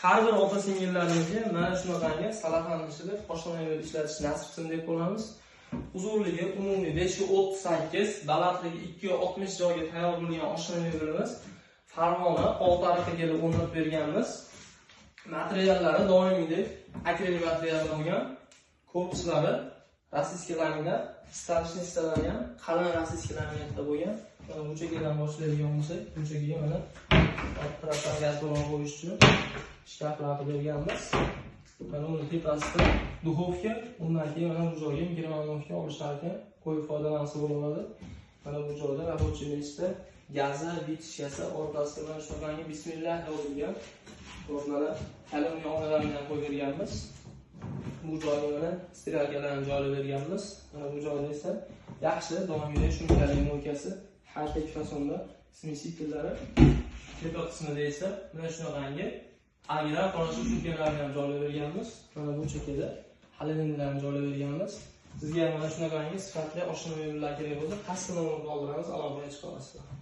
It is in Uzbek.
har bir opa singillarimizga mana shunaqangi salafani ichida oshxona yo'lida ishlatish nasib qilsin deb qo'yamiz. Uzunligi umumiy 5.38, balandligi 2.60 joyga tayyor bo'lgan oshxona yo'limiz. Farg'ona Oltiariqqa kelib o'rnatib berganmiz. Materiallari doimiydek akrilik material bo'lgan. Korpuslari rossiyskilarga istalishni istalgan qalin rossiyskilarga bo'lgan. Mana bu chekkadan boshlaydigan bo'lsak, bu chekkaga mana propan gaz ballon qo'yish uchun shkaflarni berganmiz. Mana uni tepasida duxovka, undan keyin mana bu joyga mikrovolnovka olishar ekan, qo'yib foydalansa bo'ladi. Mana bu joyda rабочий место, gazi, bitishkasi, o'rtasida mana shunaqangi bismillah yozilgan o'rnalar alyumin onalardan qo'yib berganmiz. Bu joyga mana stiralkalarni joylab berganmiz. Mana bu joyda esa yaxshi doimiy shumkali mo'ykasi, high-tech fasonda smisitillari. Tepa qismida esa mana shunaqangi agrar qorashuv shumkalarini ham joylab berganmiz. Mana bu chekkada halogenlarni joylab berganmiz. Sizga mana shunaqangi sifatli oshxona yo'llar kerak bo'lsa, qasd nomerni qoldiramiz, aloqaga chiqasizlar.